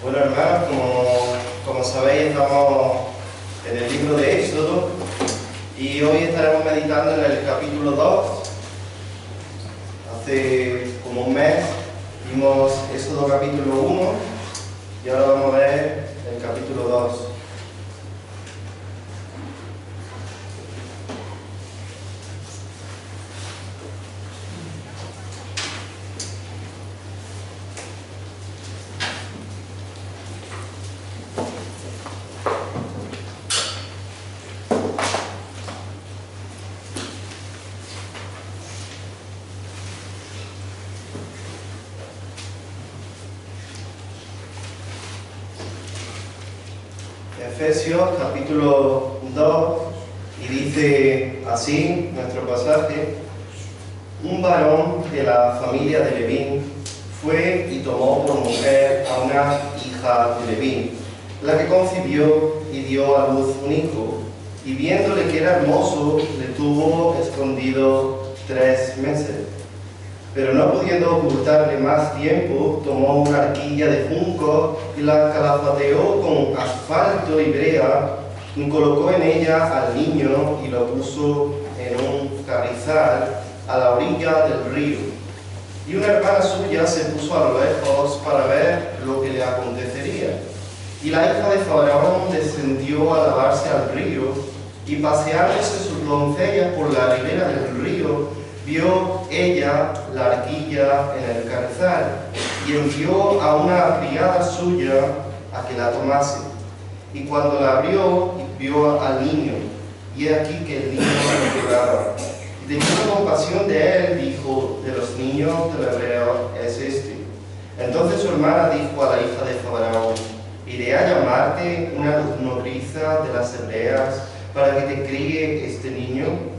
Bueno, hermanos, como sabéis, estamos en el libro de Éxodo y hoy estaremos meditando en el capítulo 2. Hace como un mes vimos Éxodo capítulo 1 y ahora vamos a ver el capítulo 2. Efesios capítulo 2, y dice así nuestro pasaje: un varón de la familia de Leví fue y tomó por mujer a una hija de Leví, la que concibió y dio a luz un hijo, y viéndole que era hermoso, le tuvo escondido 3 meses. Pero no pudiendo ocultarle más tiempo, tomó una arquilla de junco y la calafateó con asfalto y brea, y colocó en ella al niño y lo puso en un carrizal a la orilla del río. Y una hermana suya se puso a lo lejos para ver lo que le acontecería. Y la hija de Faraón descendió a lavarse al río, y paseándose sus doncellas por la ribera del río, vio ella la arquilla en el carrizal, y envió a una criada suya a que la tomase. Y cuando la abrió, vio al niño, y he aquí que el niño lloraba. Y teniendo compasión de él, dijo: de los niños del hebreo es este. Entonces su hermana dijo a la hija de Faraón: iré a llamarte una nodriza de las hebreas para que te críe este niño.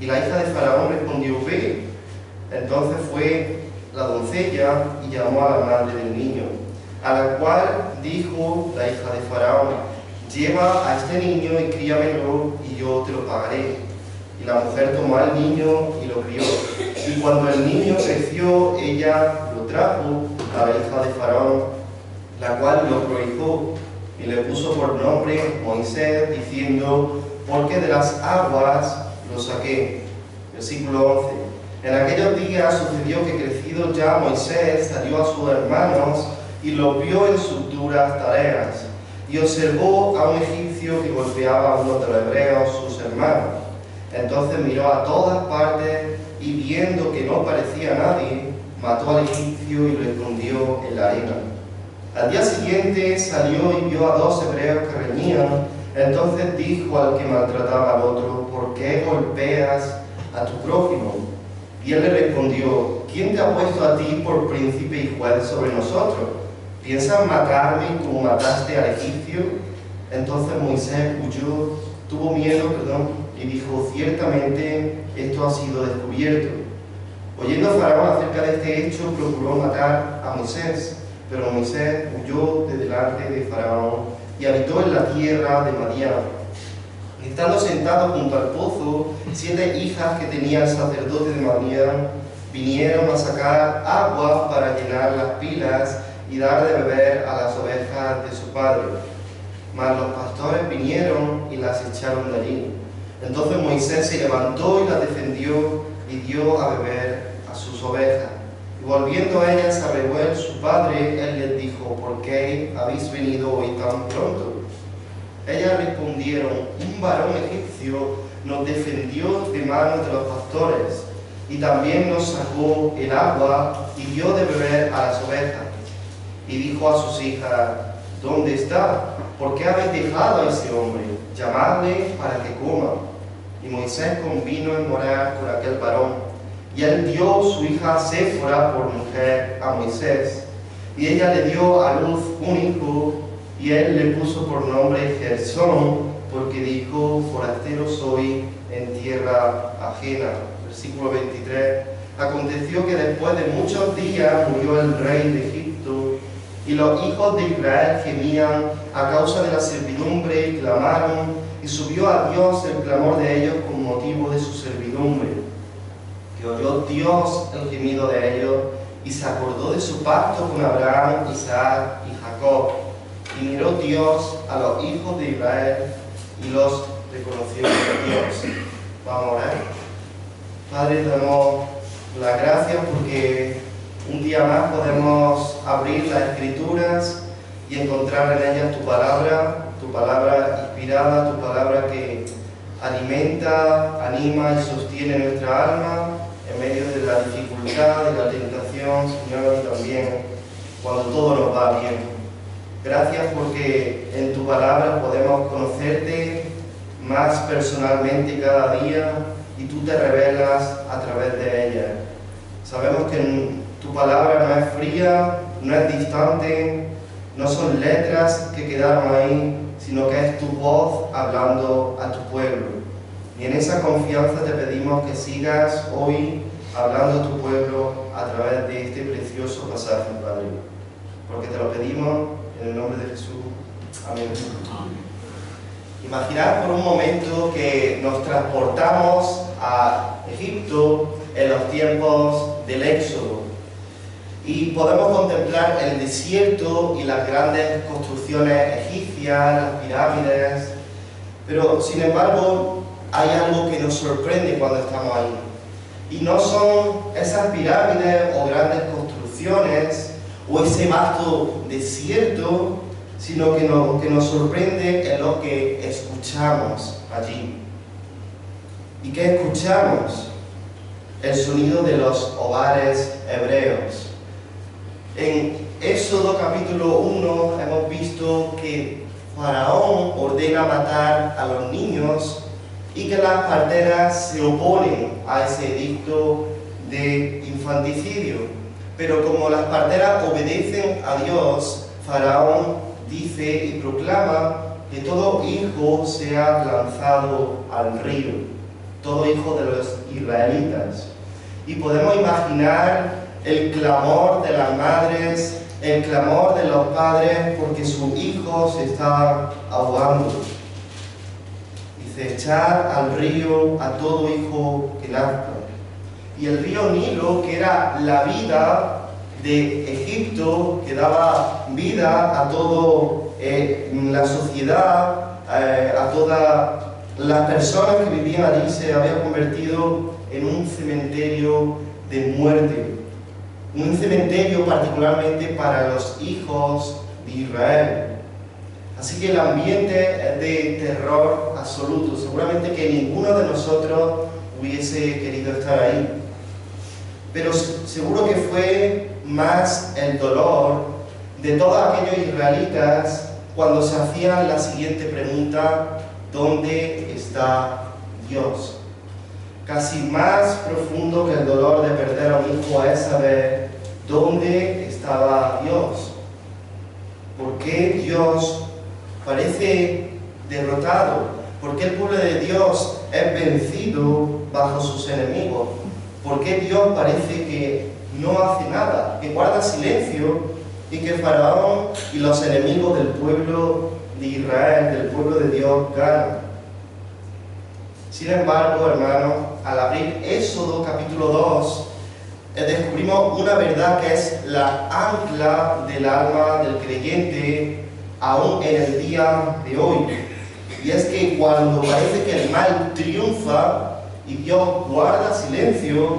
Y la hija de Faraón respondió: ve. Entonces fue la doncella y llamó a la madre del niño, a la cual dijo la hija de Faraón: lleva a este niño y críamelo, y yo te lo pagaré. Y la mujer tomó al niño y lo crió. Y cuando el niño creció, ella lo trajo a la hija de Faraón, la cual lo prohijó y le puso por nombre Moisés, diciendo: porque de las aguas lo saqué. Versículo 11. En aquellos días sucedió que, crecido ya Moisés, salió a sus hermanos y los vio en sus duras tareas, y observó a un egipcio que golpeaba a uno de los hebreos, sus hermanos. Entonces miró a todas partes, y viendo que no parecía nadie, mató al egipcio y lo escondió en la arena. Al día siguiente salió y vio a 2 hebreos que reñían. Entonces dijo al que maltrataba al otro: ¿por qué golpeas a tu prójimo? Y él le respondió: ¿quién te ha puesto a ti por príncipe y juez sobre nosotros? ¿Piensas matarme como mataste al egipcio? Entonces Moisés tuvo miedo, y dijo: ciertamente esto ha sido descubierto. Oyendo Faraón acerca de este hecho, procuró matar a Moisés, pero Moisés huyó de delante de Faraón y habitó en la tierra de Madián. Estando sentado junto al pozo, 7 hijas que tenía el sacerdote de Madián vinieron a sacar agua para llenar las pilas y dar de beber a las ovejas de su padre. Mas los pastores vinieron y las echaron de allí. Entonces Moisés se levantó y las defendió y dio a beber a sus ovejas. Y volviendo a ellas a Reuel su padre, él les dijo: ¿por qué habéis venido hoy tan pronto? Ellas respondieron: un varón egipcio nos defendió de manos de los pastores, y también nos sacó el agua y dio de beber a las ovejas. Y dijo a sus hijas: ¿dónde está? ¿Por qué habéis dejado a ese hombre? Llamadle para que coma. Y Moisés convino en morar con aquel varón, y él dio su hija Séfora por mujer a Moisés, y ella le dio a luz un hijo, y él le puso por nombre Gersón, porque dijo: forastero soy en tierra ajena. Versículo 23. Aconteció que después de muchos días murió el rey de Egipto, y los hijos de Israel gemían a causa de la servidumbre y clamaron, y subió a Dios el clamor de ellos con motivo de su servidumbre. Que oyó Dios el gemido de ellos, y se acordó de su pacto con Abraham, Isaac y Jacob. y miró Dios a los hijos de Israel y los reconoció como Dios. Vamos a orar. Padre, te damos las gracias porque un día más podemos abrir las Escrituras y encontrar en ellas tu palabra inspirada, tu palabra que alimenta, anima y sostiene nuestra alma en medio de la dificultad, de la tentación, Señor, y también cuando todo nos va bien. Gracias porque en tu palabra podemos conocerte más personalmente cada día y tú te revelas a través de ella. Sabemos que tu palabra no es fría, no es distante, no son letras que quedaron ahí, sino que es tu voz hablando a tu pueblo. Y en esa confianza te pedimos que sigas hoy hablando a tu pueblo a través de este precioso pasaje, Padre. Porque te lo pedimos en el nombre de Jesús. Amén. Imaginad por un momento que nos transportamos a Egipto en los tiempos del Éxodo y podemos contemplar el desierto y las grandes construcciones egipcias, las pirámides, pero sin embargo hay algo que nos sorprende cuando estamos ahí. Y no son esas pirámides o grandes construcciones o ese vasto desierto, sino que nos sorprende en lo que escuchamos allí. ¿Y qué escuchamos? El sonido de los hogares hebreos. En Éxodo capítulo 1 hemos visto que Faraón ordena matar a los niños y que las parteras se oponen a ese edicto de infanticidio. Pero como las parteras obedecen a Dios, Faraón dice y proclama que todo hijo sea lanzado al río, todo hijo de los israelitas. Y podemos imaginar el clamor de las madres, el clamor de los padres porque su hijo se está ahogando. Dice, echar al río a todo hijo que nazca. Y el río Nilo, que era la vida de Egipto, que daba vida a toda la sociedad, a todas las personas que vivían allí, se había convertido en un cementerio de muerte. Un cementerio particularmente para los hijos de Israel. Así que el ambiente es de terror absoluto. Seguramente que ninguno de nosotros hubiese querido estar ahí. Pero seguro que fue más el dolor de todos aquellos israelitas cuando se hacían la siguiente pregunta: ¿dónde está Dios? Casi más profundo que el dolor de perder a un hijo es saber dónde estaba Dios. ¿Por qué Dios parece derrotado? ¿Por qué el pueblo de Dios es vencido bajo sus enemigos? ¿Por qué Dios parece que no hace nada, que guarda silencio y que Faraón y los enemigos del pueblo de Israel, del pueblo de Dios, ganan? Sin embargo, hermanos, al abrir Éxodo capítulo 2, descubrimos una verdad que es la ancla del alma del creyente aún en el día de hoy. Y es que cuando parece que el mal triunfa y Dios guarda silencio,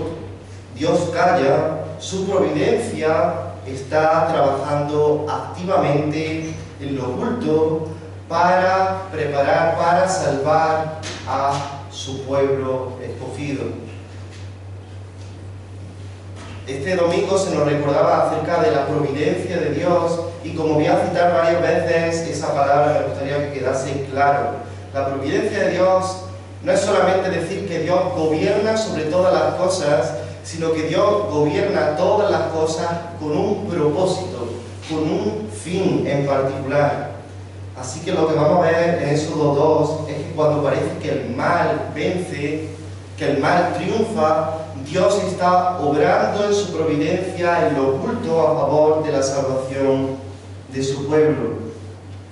Dios calla, su providencia está trabajando activamente en lo oculto para preparar, para salvar a su pueblo escogido. Este domingo se nos recordaba acerca de la providencia de Dios y como voy a citar varias veces esa palabra, me gustaría que quedase claro. La providencia de Dios no es solamente decir que Dios gobierna sobre todas las cosas, sino que Dios gobierna todas las cosas con un propósito, con un fin en particular. Así que lo que vamos a ver en Éxodo 2 es que cuando parece que el mal vence, que el mal triunfa, Dios está obrando en su providencia en lo oculto a favor de la salvación de su pueblo.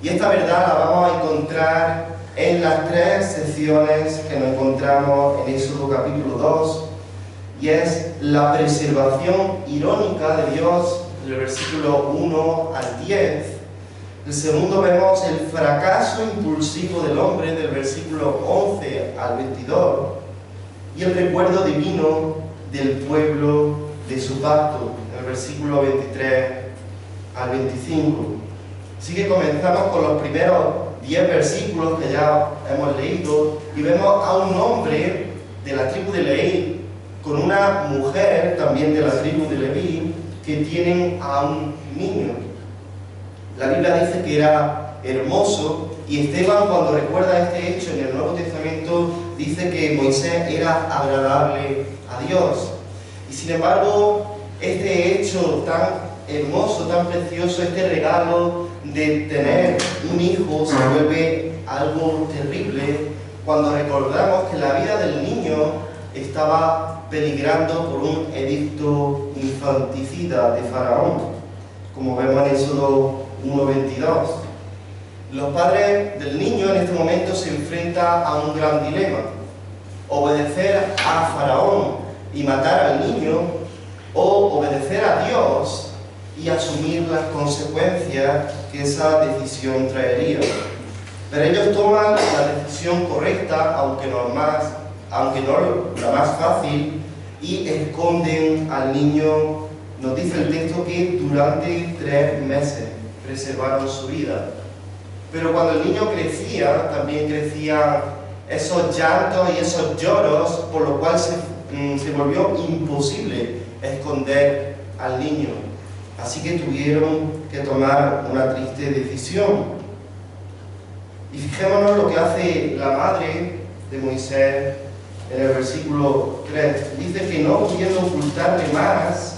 Y esta verdad la vamos a encontrar en las tres secciones que nos encontramos en Éxodo capítulo 2, y es la preservación irónica de Dios, del versículo 1 al 10, El segundo vemos el fracaso impulsivo del hombre del versículo 11 al 22 y el recuerdo divino del pueblo de su pacto, en el versículo 23 al 25. Así que comenzamos con los primeros 10 versículos que ya hemos leído y vemos a un hombre de la tribu de Leví con una mujer también de la tribu de Leví que tienen a un niño. La Biblia dice que era hermoso y Esteban, cuando recuerda este hecho en el Nuevo Testamento, dice que Moisés era agradable a Dios. Y sin embargo, este hecho tan hermoso, tan precioso, este regalo de tener un hijo se vuelve algo terrible cuando recordamos que la vida del niño estaba peligrando por un edicto infanticida de Faraón, como vemos en Éxodo 1:22. Los padres del niño en este momento se enfrentan a un gran dilema: obedecer a Faraón y matar al niño, o obedecer a Dios y asumir las consecuencias que esa decisión traería. Pero ellos toman la decisión correcta, aunque no la más fácil, y esconden al niño. Nos dice el texto que durante 3 meses preservaron su vida. Pero cuando el niño crecía, también crecían esos llantos y esos lloros, por lo cual se volvió imposible esconder al niño. Así que tuvieron que tomar una triste decisión. Y fijémonos lo que hace la madre de Moisés en el versículo 3. Dice que no pudiendo ocultarle más,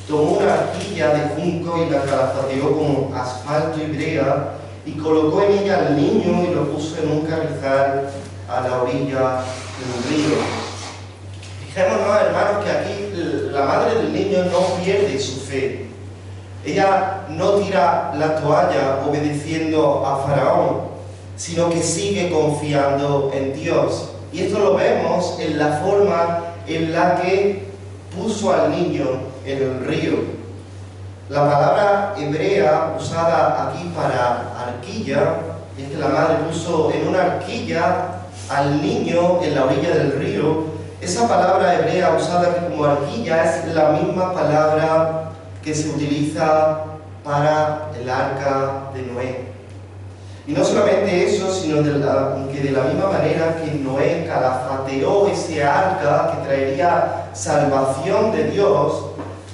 tomó una arquilla de junco y la calafateó con asfalto y brea y colocó en ella al niño y lo puso en un carrizal a la orilla del río. Fijémonos, hermanos, que aquí la madre del niño no pierde su fe. Ella no tira la toalla obedeciendo a Faraón, sino que sigue confiando en Dios. Y esto lo vemos en la forma en la que puso al niño en el río. La palabra hebrea usada aquí para arquilla, es que la madre puso en una arquilla al niño en la orilla del río. Esa palabra hebrea usada aquí como arquilla es la misma palabra que se utiliza para el arca de Noé. Y no solamente eso, sino que de la misma manera que Noé calafateó ese arca que traería salvación de Dios,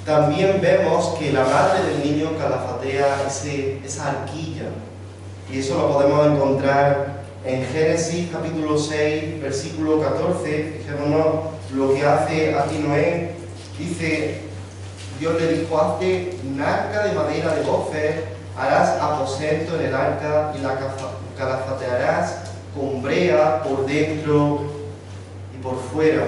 también vemos que la madre del niño calafatea esa arquilla. Y eso lo podemos encontrar en Génesis capítulo 6, versículo 14. Fijémonos lo que hace aquí Noé. Dice, Dios le dijo: hazte un arca de madera de gofer, harás aposento en el arca y la calafatearás con brea por dentro y por fuera.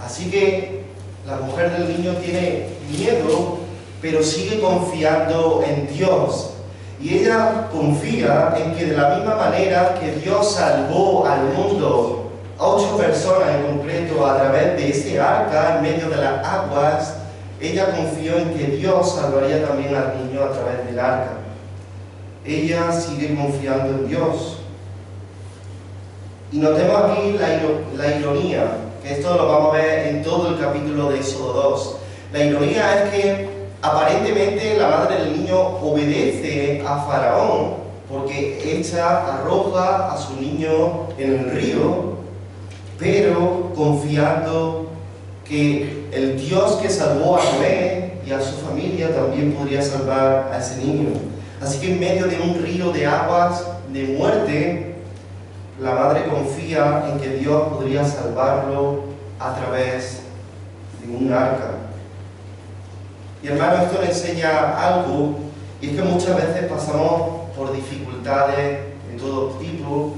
Así que la mujer del niño tiene miedo, pero sigue confiando en Dios. Y ella confía en que de la misma manera que Dios salvó al mundo, a 8 personas en concreto, a través de ese arca en medio de las aguas, ella confió en que Dios salvaría también al niño a través del arca. Ella sigue confiando en Dios. Y notemos aquí la ironía, que esto lo vamos a ver en todo el capítulo de Éxodo 2. La ironía es que aparentemente la madre del niño obedece a Faraón, porque arroja a su niño en el río, pero confiando que el Dios que salvó a Noé y a su familia también podría salvar a ese niño. Así que en medio de un río de aguas de muerte, la madre confía en que Dios podría salvarlo a través de un arca. Y hermano, esto le enseña algo, y es que muchas veces pasamos por dificultades de todo tipo,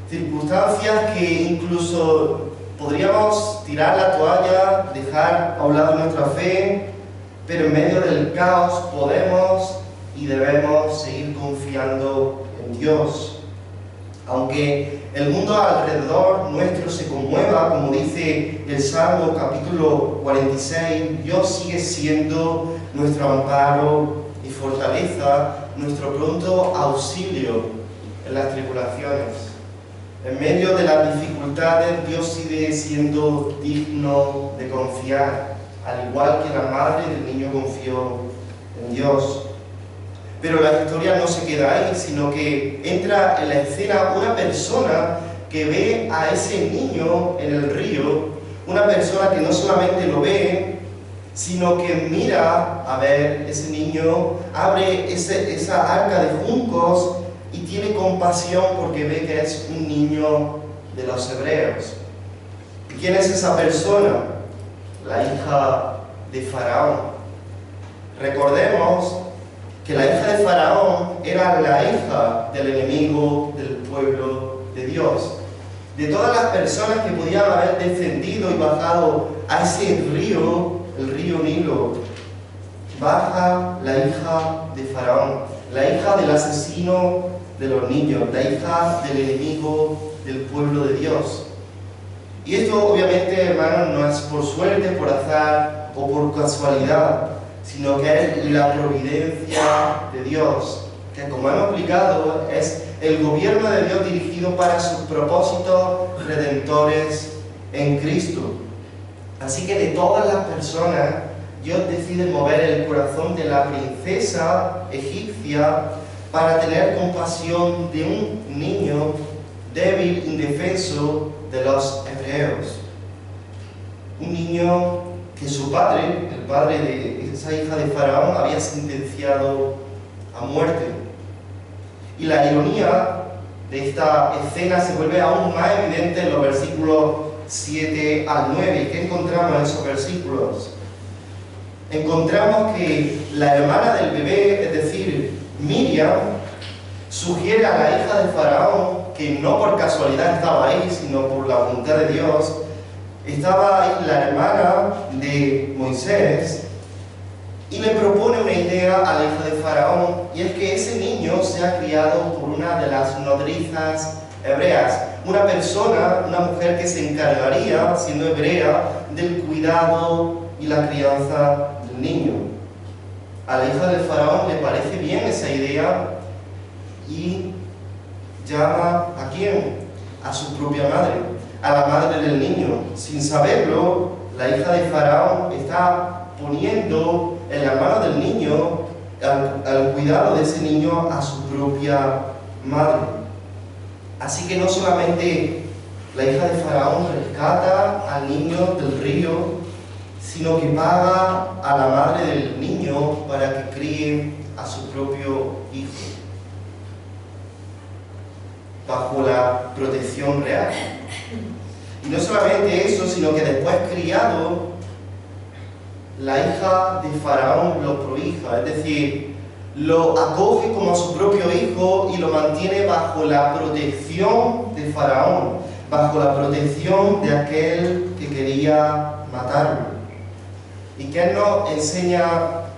circunstancias que incluso podríamos tirar la toalla, dejar a un lado nuestra fe, pero en medio del caos podemos y debemos seguir confiando en Dios. Aunque el mundo alrededor nuestro se conmueva, como dice el Salmo capítulo 46, Dios sigue siendo nuestro amparo y fortaleza, nuestro pronto auxilio en las tribulaciones. En medio de las dificultades, Dios sigue siendo digno de confiar, al igual que la madre del niño confió en Dios. Pero la historia no se queda ahí, sino que entra en la escena una persona que ve a ese niño en el río, una persona que no solamente lo ve, sino que mira a ver ese niño, abre esa arca de juncos y tiene compasión porque ve que es un niño de los hebreos. ¿Y quién es esa persona? La hija de Faraón. Recordemos que la hija de Faraón era la hija del enemigo del pueblo de Dios. De todas las personas que podían haber descendido y bajado a ese río, el río Nilo, baja la hija de Faraón, la hija del asesino de los niños, la hija del enemigo del pueblo de Dios. Y esto obviamente, hermanos, no es por suerte, por azar o por casualidad, sino que es la providencia de Dios, que como hemos explicado es el gobierno de Dios dirigido para sus propósitos redentores en Cristo. Así que de todas las personas, Dios decide mover el corazón de la princesa egipcia para tener compasión de un niño débil, indefenso de los hebreos. Un niño que su padre, el padre de esa hija de Faraón, había sentenciado a muerte. Y la ironía de esta escena se vuelve aún más evidente en los versículos 7 al 9. ¿Qué encontramos en esos versículos? Encontramos que la hermana del bebé, es decir, Miriam, sugiere a la hija de Faraón, que no por casualidad estaba ahí, sino por la voluntad de Dios, estaba ahí la hermana de Moisés, y le propone una idea a la hija de Faraón, y es que ese niño sea criado por una de las nodrizas hebreas, una persona, una mujer que se encargaría, siendo hebrea, del cuidado y la crianza del niño. A la hija del Faraón le parece bien esa idea y llama ¿a quién? A su propia madre, a la madre del niño. Sin saberlo, la hija de Faraón está poniendo en la mano del niño, al cuidado de ese niño, a su propia madre. Así que no solamente la hija de Faraón rescata al niño del río, sino que paga a la madre del niño para que críe a su propio hijo, bajo la protección real. Y no solamente eso, sino que después criado, la hija de Faraón lo prohija, es decir, lo acoge como a su propio hijo y lo mantiene bajo la protección de Faraón, bajo la protección de aquel que quería matarlo. ¿Y qué nos enseña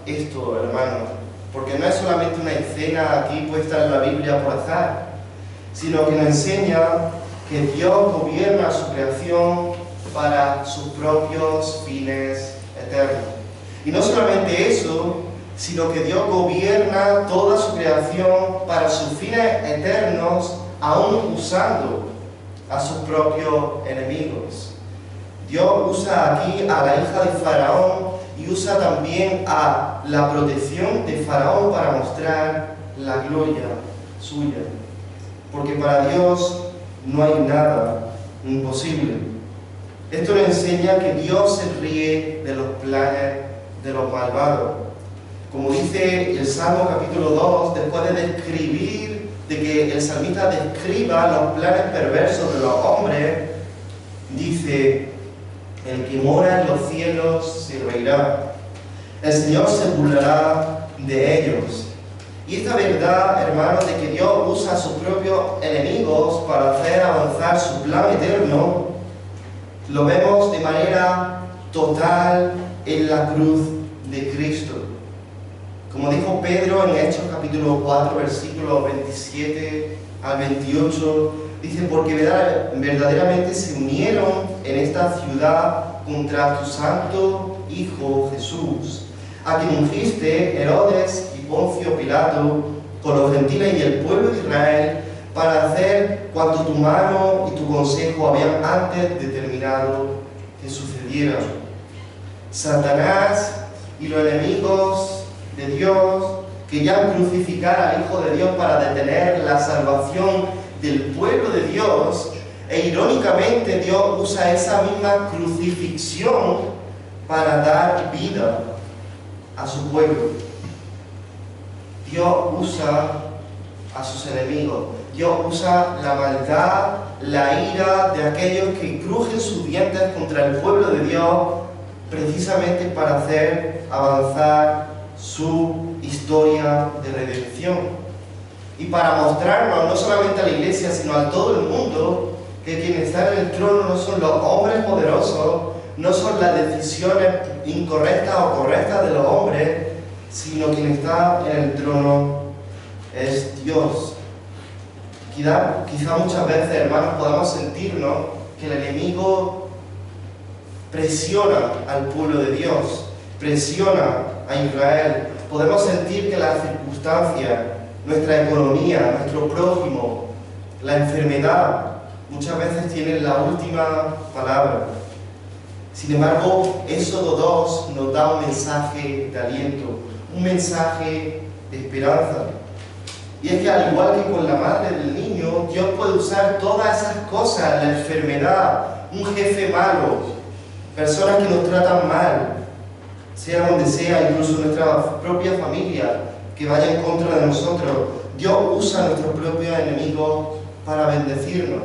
esto, hermanos? Porque no es solamente una escena aquí puesta en la Biblia por azar, sino que nos enseña que Dios gobierna su creación para sus propios fines eternos. Y no solamente eso, sino que Dios gobierna toda su creación para sus fines eternos, aún usando a sus propios enemigos. Dios usa aquí a la hija de Faraón y usa también a la protección de Faraón para mostrar la gloria suya. Porque para Dios no hay nada imposible. Esto nos enseña que Dios se ríe de los planes de los malvados. Como dice el Salmo capítulo 2, después de describir, de que el salmista describa los planes perversos de los hombres, dice: el que mora en los cielos se reirá, el Señor se burlará de ellos. Y esta verdad, hermanos, de que Dios usa a sus propios enemigos para hacer avanzar su plan eterno, lo vemos de manera total en la cruz de Cristo. Como dijo Pedro en Hechos capítulo 4, versículos 27 al 28, Dice, porque verdaderamente se unieron en esta ciudad contra tu santo Hijo Jesús, a quien ungiste Herodes y Poncio Pilato con los gentiles y el pueblo de Israel para hacer cuanto tu mano y tu consejo habían antes determinado que sucediera. Satanás y los enemigos de Dios querían crucificar al Hijo de Dios para detener la salvación del pueblo de Dios, e irónicamente Dios usa esa misma crucifixión para dar vida a su pueblo. Dios usa a sus enemigos. Dios usa la maldad, la ira de aquellos que crujen sus dientes contra el pueblo de Dios, precisamente para hacer avanzar su historia de redención. Y para mostrarnos, no solamente a la iglesia, sino a todo el mundo, que quien está en el trono no son los hombres poderosos, no son las decisiones incorrectas o correctas de los hombres, sino quien está en el trono es Dios. Quizá muchas veces, hermanos, podamos sentirnos que el enemigo presiona al pueblo de Dios, presiona a Israel. Podemos sentir que las circunstancias, nuestra economía, nuestro prójimo, la enfermedad, muchas veces tienen la última palabra. Sin embargo, Éxodo 2 nos da un mensaje de aliento, un mensaje de esperanza. Y es que al igual que con la madre del niño, Dios puede usar todas esas cosas, la enfermedad, un jefe malo, personas que nos tratan mal, sea donde sea, incluso nuestra propia familia, que vaya en contra de nosotros. Dios usa a nuestros propios enemigos para bendecirnos.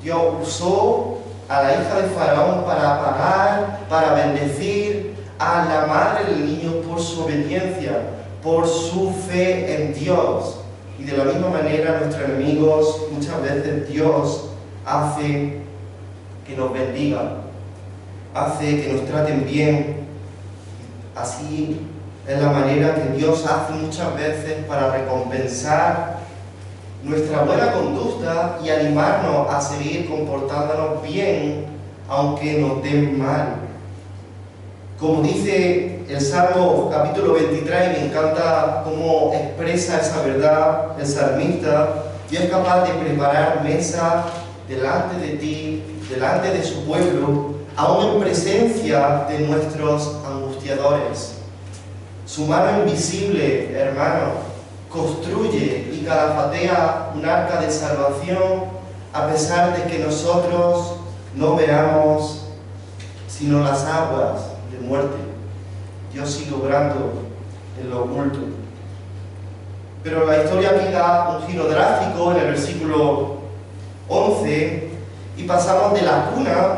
Dios usó a la hija de Faraón para pagar, para bendecir a la madre del niño por su obediencia, por su fe en Dios. Y de la misma manera nuestros enemigos, muchas veces Dios hace que nos bendiga, hace que nos traten bien. Así es la manera que Dios hace muchas veces para recompensar nuestra buena conducta y animarnos a seguir comportándonos bien, aunque nos den mal. Como dice el Salmo capítulo 23, me encanta cómo expresa esa verdad el salmista: Dios es capaz de preparar mesa delante de ti, delante de su pueblo, aún en presencia de nuestros angustiadores. Su mano invisible, hermano, construye y calafatea un arca de salvación a pesar de que nosotros no veamos sino las aguas de muerte. Dios sigue obrando en lo oculto. Pero la historia aquí da un giro drástico en el versículo 11 y pasamos de la cuna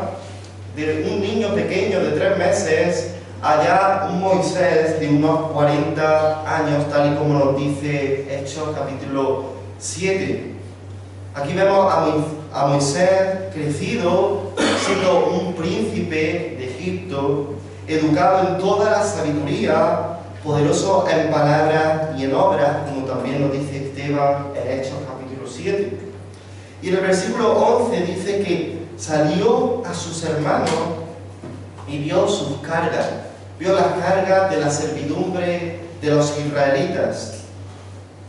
de un niño pequeño de 3 meses allá un Moisés de unos 40 años, tal y como nos dice Hechos capítulo 7. Aquí vemos a Moisés crecido, siendo un príncipe de Egipto, educado en toda la sabiduría, poderoso en palabras y en obras, como también nos dice Esteban en Hechos capítulo 7. Y en el versículo 11 dice que salió a sus hermanos y vio sus cargas. Vio las cargas de la servidumbre de los israelitas.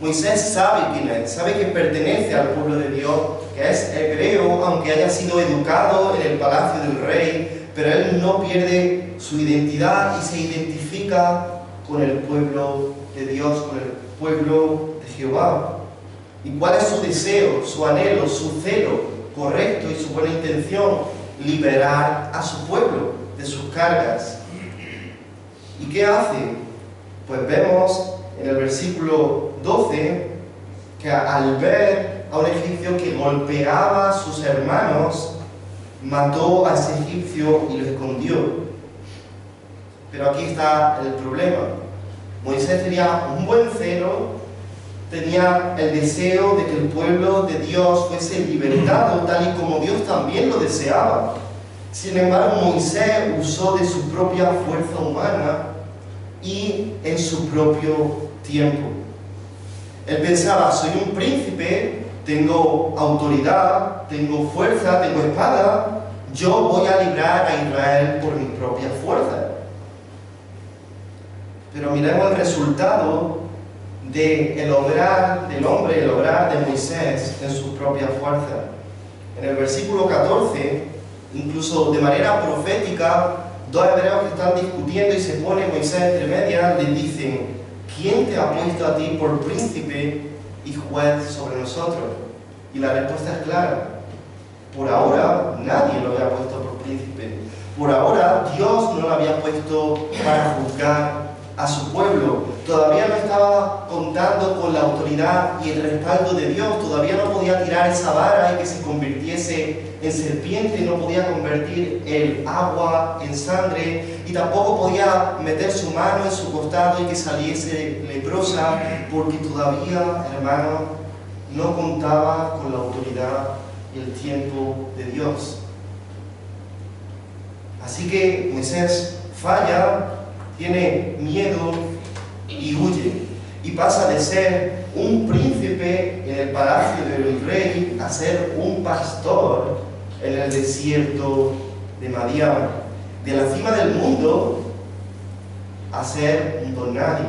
Moisés sabe quién es, sabe que pertenece al pueblo de Dios, que es hebreo, aunque haya sido educado en el palacio del rey, pero él no pierde su identidad y se identifica con el pueblo de Dios, con el pueblo de Jehová. ¿Y cuál es su deseo, su anhelo, su celo correcto y su buena intención? Liberar a su pueblo de sus cargas. ¿Y qué hace? Pues vemos en el versículo 12 que al ver a un egipcio que golpeaba a sus hermanos, mató a ese egipcio y lo escondió. Pero aquí está el problema. Moisés tenía un buen celo, tenía el deseo de que el pueblo de Dios fuese libertado, tal y como Dios también lo deseaba. Sin embargo, Moisés usó de su propia fuerza humana y en su propio tiempo. Él pensaba: soy un príncipe, tengo autoridad, tengo fuerza, tengo espada, yo voy a librar a Israel por mis propias fuerzas. Pero miremos el resultado del obrar del hombre, el obrar de Moisés en sus propias fuerzas. En el versículo 14, incluso de manera profética, dos hebreos que están discutiendo y se pone Moisés entre medias, les dicen: ¿quién te ha puesto a ti por príncipe y juez sobre nosotros? Y la respuesta es clara: por ahora nadie lo había puesto por príncipe. Por ahora Dios no lo había puesto para juzgar a su pueblo. Todavía no estaba contando con la autoridad y el respaldo de Dios. Todavía no podía tirar esa vara y que se convirtiese en serpiente, no podía convertir el agua en sangre, y tampoco podía meter su mano en su costado y que saliese leprosa, porque todavía, hermanos, no contaba con la autoridad y el tiempo de Dios. Así que Moisés falla, tiene miedo y huye, y pasa de ser un príncipe en el palacio del rey a ser un pastor en el desierto de Madián. De la cima del mundo a ser un don nadie.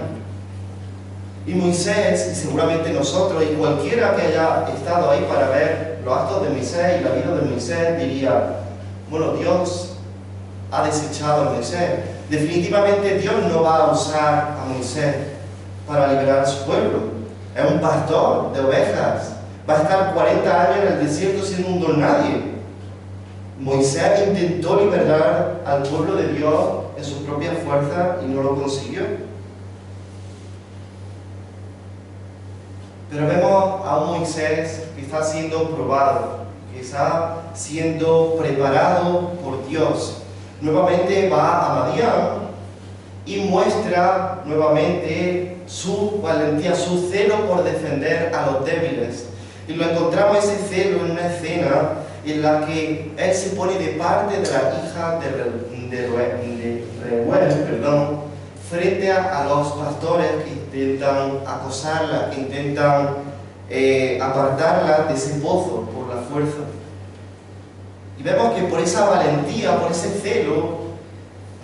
Y Moisés, y seguramente nosotros y cualquiera que haya estado ahí para ver los actos de Moisés y la vida de Moisés, diría: bueno, Dios ha desechado a Moisés. Definitivamente Dios no va a usar a Moisés para liberar a su pueblo. Es un pastor de ovejas. Va a estar 40 años en el desierto siendo un don nadie. Moisés intentó liberar al pueblo de Dios en sus propias fuerzas y no lo consiguió. Pero vemos a un Moisés que está siendo probado, que está siendo preparado por Dios. Nuevamente va a Madián y muestra nuevamente su valentía, su celo por defender a los débiles. Y lo encontramos ese celo en una escena en la que él se pone de parte de la hija de Reuel, frente a los pastores que intentan acosarla, que intentan apartarla de ese pozo por la fuerza. Y vemos que por esa valentía, por ese celo,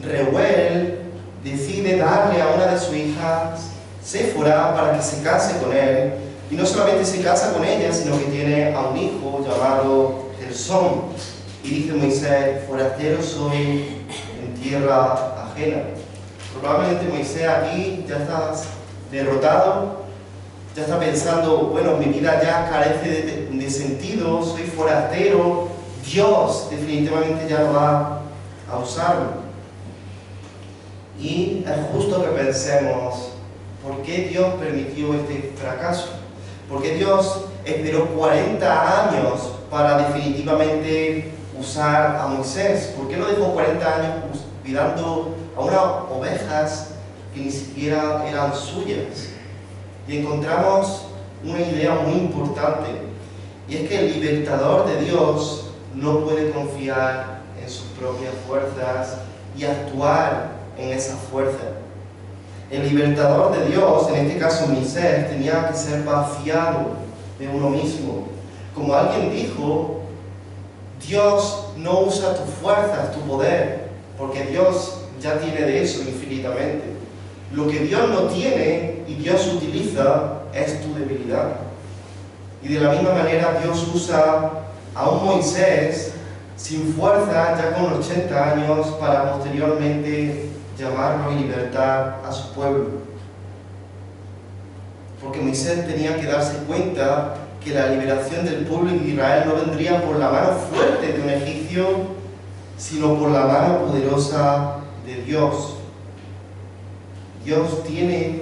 Reuel decide darle a una de sus hijas, Séfora, para que se case con él. Y no solamente se casa con ella, sino que tiene a un hijo llamado Gersón. Y dice Moisés: forastero soy en tierra ajena. Probablemente Moisés aquí ya está derrotado, ya está pensando: bueno, mi vida ya carece de sentido, soy forastero, Dios definitivamente ya no va a usarlo. Y es justo que pensemos: ¿por qué Dios permitió este fracaso? ¿Por qué Dios esperó 40 años para definitivamente usar a Moisés? ¿Por qué lo dejó 40 años cuidando a unas ovejas que ni siquiera eran suyas? Y encontramos una idea muy importante, y es que el libertador de Dios no puede confiar en sus propias fuerzas y actuar en esas fuerzas. El libertador de Dios, en este caso Moisés, tenía que ser vaciado de uno mismo. Como alguien dijo, Dios no usa tus fuerzas, tu poder, porque Dios ya tiene de eso infinitamente. Lo que Dios no tiene y Dios utiliza es tu debilidad. Y de la misma manera Dios usa a un Moisés sin fuerza, ya con 80 años, para posteriormente llamarlo y libertar a su pueblo. Porque Moisés tenía que darse cuenta que la liberación del pueblo de Israel no vendría por la mano fuerte de un egipcio, sino por la mano poderosa de Dios. Dios tiene,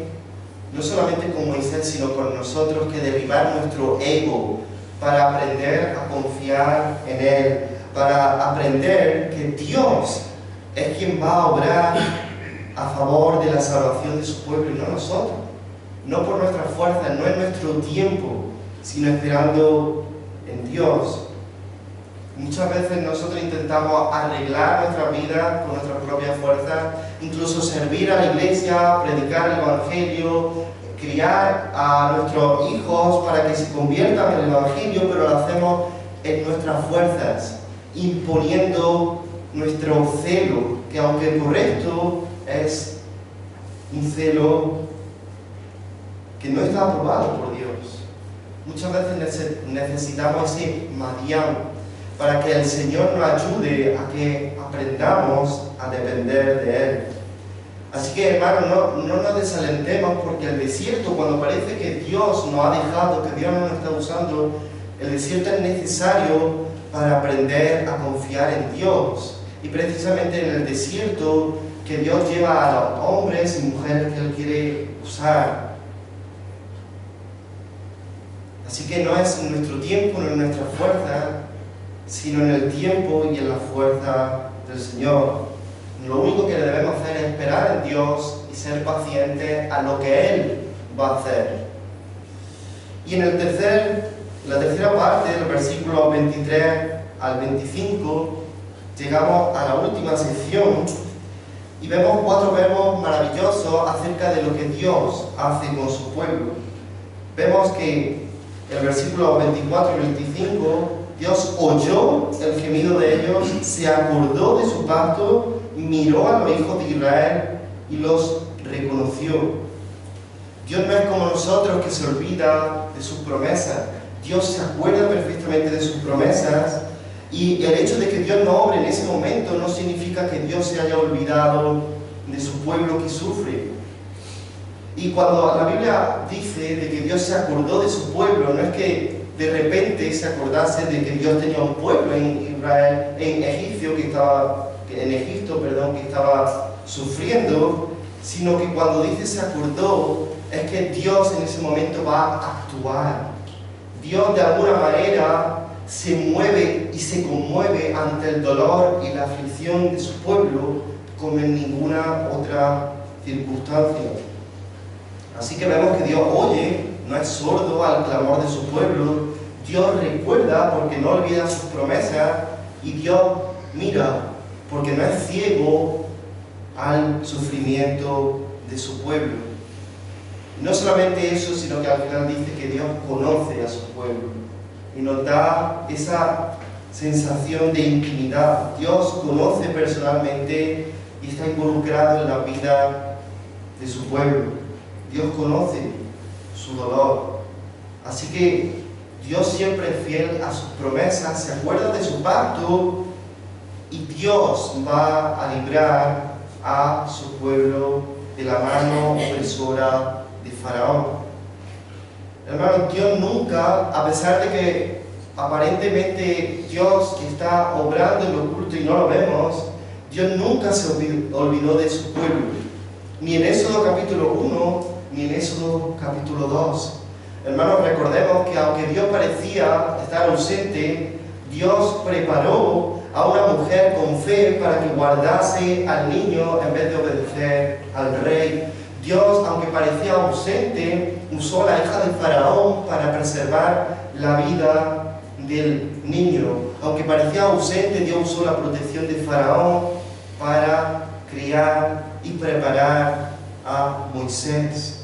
no solamente con Moisés, sino con nosotros, que derribar nuestro ego para aprender a confiar en Él, para aprender que Dios es quien va a obrar a favor de la salvación de su pueblo y no nosotros. No por nuestra fuerza, no en nuestro tiempo, sino esperando en Dios. Muchas veces nosotros intentamos arreglar nuestra vida con nuestras propias fuerzas, incluso servir a la iglesia, predicar el Evangelio, criar a nuestros hijos para que se conviertan en el Evangelio, pero lo hacemos en nuestras fuerzas, imponiendo nuestro celo, que aunque correcto, es un celo que no está aprobado por Dios. Muchas veces necesitamos ese Madián para que el Señor nos ayude a que aprendamos a depender de Él. Así que, hermanos, no nos desalentemos, porque el desierto, cuando parece que Dios nos ha dejado, que Dios no nos está usando, el desierto es necesario para aprender a confiar en Dios. Y precisamente en el desierto que Dios lleva a los hombres y mujeres que Él quiere usar. Así que no es en nuestro tiempo, no en nuestra fuerza, sino en el tiempo y en la fuerza del Señor. Lo único que debemos hacer es esperar en Dios y ser pacientes a lo que Él va a hacer. Y en la tercera parte, del versículo 23 al 25, llegamos a la última sección y vemos 4 verbos maravillosos acerca de lo que Dios hace con su pueblo. Vemos que en el versículo 24 y 25, Dios oyó el gemido de ellos, se acordó de su pacto, miró a los hijos de Israel y los reconoció. Dios no es como nosotros, que se olvida de sus promesas. Dios se acuerda perfectamente de sus promesas, y el hecho de que Dios no obre en ese momento no significa que Dios se haya olvidado de su pueblo que sufre. Y cuando la Biblia dice de que Dios se acordó de su pueblo, no es que de repente se acordase de que Dios tenía un pueblo en Israel, en Egipto, que estaba sufriendo, sino que cuando dice se acordó, es que Dios en ese momento va a actuar. Dios de alguna manera se mueve y se conmueve ante el dolor y la aflicción de su pueblo como en ninguna otra circunstancia. Así que vemos que Dios oye, no es sordo al clamor de su pueblo. Dios recuerda porque no olvida sus promesas, y Dios mira porque no es ciego al sufrimiento de su pueblo. Y no solamente eso, sino que al final dice que Dios conoce a su pueblo y nos da esa sensación de intimidad. Dios conoce personalmente y está involucrado en la vida de su pueblo. Dios conoce su dolor. Así que Dios siempre es fiel a sus promesas, se acuerda de su pacto, y Dios va a librar a su pueblo de la mano opresora de Faraón. Hermanos, Dios nunca, a pesar de que aparentemente Dios está obrando en lo oculto y no lo vemos, Dios nunca se olvidó de su pueblo, ni en Éxodo capítulo 1, ni en Éxodo capítulo 2. Hermanos, recordemos que aunque Dios parecía estar ausente, Dios preparó a una mujer con fe para que guardase al niño en vez de obedecer al rey. Dios, aunque parecía ausente, usó a la hija de Faraón para preservar la vida del niño. Aunque parecía ausente, Dios usó la protección de Faraón para criar y preparar a Moisés.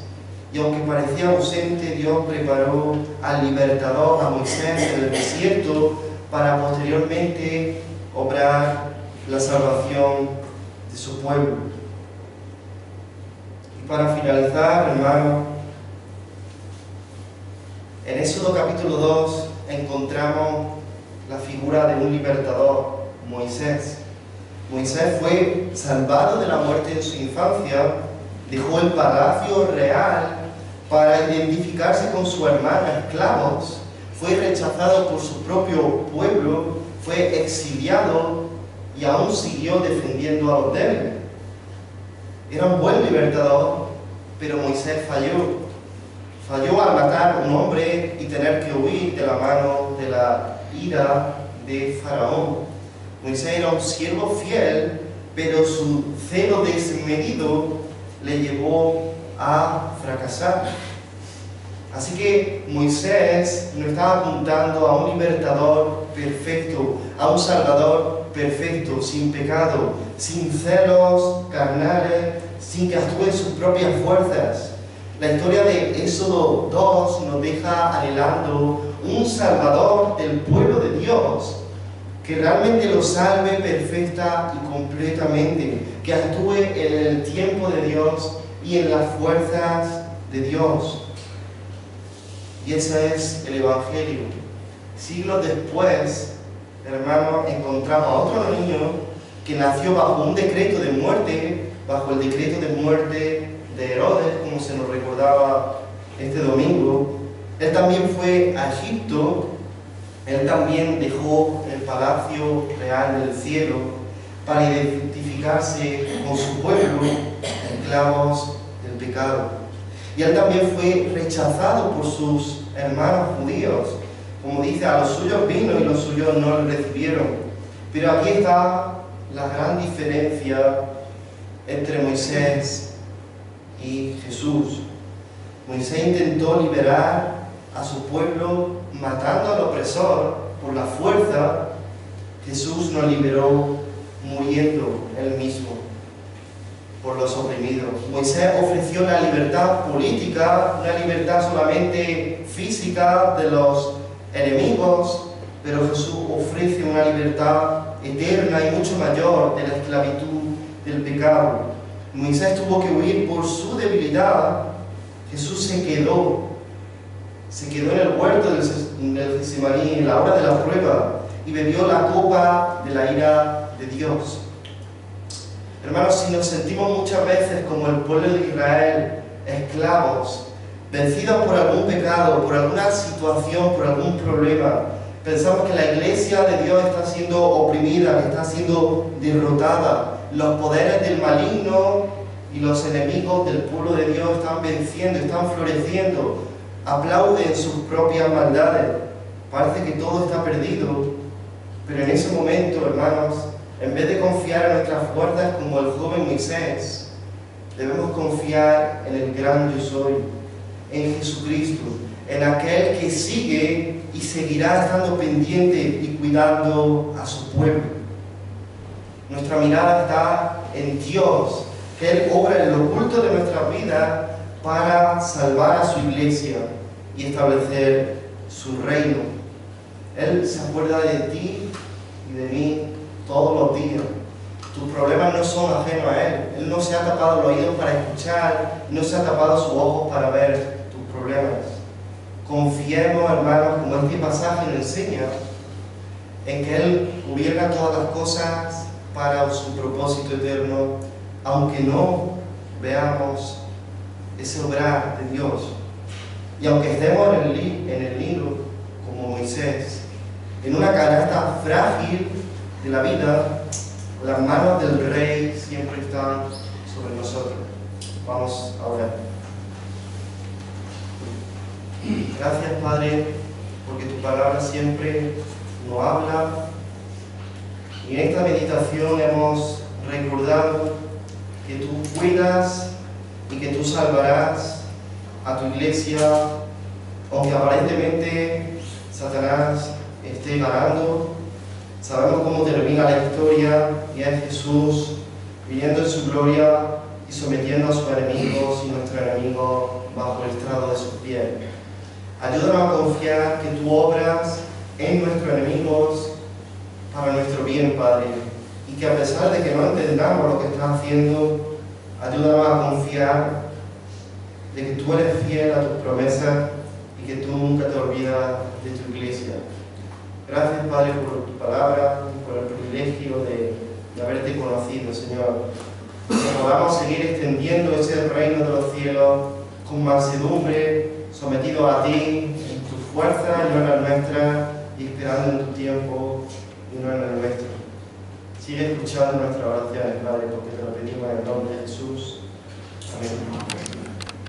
Y aunque parecía ausente, Dios preparó al libertador, a Moisés, en el desierto, para posteriormente obrar la salvación de su pueblo. Y para finalizar, hermano, en Éxodo capítulo 2 encontramos la figura de un libertador, Moisés. Moisés fue salvado de la muerte en su infancia, dejó el palacio real para identificarse con su hermano esclavos, fue rechazado por su propio pueblo, fue exiliado y aún siguió defendiendo a los débiles. Era un buen libertador, pero Moisés falló. Falló al matar a un hombre y tener que huir de la mano de la ira de Faraón. Moisés era un siervo fiel, pero su celo desmedido le llevó a fracasar. Así que Moisés no estaba apuntando a un libertador perfecto, a un salvador perfecto, sin pecado, sin celos carnales, sin que actúe en sus propias fuerzas. La historia de Éxodo 2 nos deja anhelando un salvador del pueblo de Dios, que realmente lo salve perfecta y completamente, que actúe en el tiempo de Dios y en las fuerzas de Dios. Y ese es el Evangelio. Siglos después, hermanos, encontramos a otro niño que nació bajo un decreto de muerte, bajo el decreto de muerte de Herodes, como se nos recordaba este domingo. Él también fue a Egipto, él también dejó el palacio real del cielo para identificarse con su pueblo, esclavos del pecado. Y él también fue rechazado por sus hermanos judíos. Como dice, a los suyos vino y los suyos no le recibieron. Pero aquí está la gran diferencia entre Moisés y Jesús. Moisés intentó liberar a su pueblo matando al opresor por la fuerza. Jesús nos liberó muriendo él mismo por los oprimidos. Moisés ofreció la libertad política, una libertad solamente física de los enemigos, pero Jesús ofrece una libertad eterna y mucho mayor de la esclavitud del pecado. Moisés tuvo que huir por su debilidad. Jesús se quedó en el huerto del Getsemaní en la hora de la prueba y bebió la copa de la ira de Dios. Hermanos, si nos sentimos muchas veces como el pueblo de Israel, esclavos, vencidos por algún pecado, por alguna situación, por algún problema, pensamos que la iglesia de Dios está siendo oprimida, que está siendo derrotada, los poderes del maligno y los enemigos del pueblo de Dios están venciendo, están floreciendo, aplauden sus propias maldades, parece que todo está perdido, pero en ese momento, hermanos, en vez de confiar en nuestras fuerzas como el joven Moisés, debemos confiar en el gran yo soy, en Jesucristo, en aquel que sigue y seguirá estando pendiente y cuidando a su pueblo. Nuestra mirada está en Dios, que Él obra en lo oculto de nuestra vida para salvar a su iglesia y establecer su reino. Él se acuerda de ti y de mí todos los días. Tus problemas no son ajenos a Él. Él no se ha tapado los oídos para escuchar, no se ha tapado sus ojos para ver tus problemas. Confiemos, hermanos, como este pasaje nos enseña, en que Él gobierna todas las cosas para su propósito eterno, aunque no veamos ese obrar de Dios. Y aunque estemos en el Nilo, como Moisés, en una canasta frágil de la vida, las manos del Rey siempre están sobre nosotros. Vamos a orar. Gracias, Padre, porque tu palabra siempre nos habla. Y en esta meditación hemos recordado que tú cuidas y que tú salvarás a tu iglesia, aunque aparentemente Satanás esté ganando. Sabemos cómo termina la historia y es Jesús viniendo en su gloria y sometiendo a sus enemigos y nuestro enemigo bajo el estrado de sus pies. Ayúdanos a confiar que tú obras en nuestros enemigos para nuestro bien, Padre, y que a pesar de que no entendamos lo que estás haciendo, ayúdanos a confiar de que tú eres fiel a tus promesas y que tú nunca te olvidas de tu iglesia. Gracias, Padre, por tu palabra, por el privilegio de haberte conocido, Señor. Que podamos seguir extendiendo ese reino de los cielos con mansedumbre, sometidos a ti, en tu fuerza y no en la nuestra, y esperando en tu tiempo y no en el nuestro. Sigue escuchando nuestras oraciones, Padre, porque te lo pedimos en el nombre de Jesús. Amén.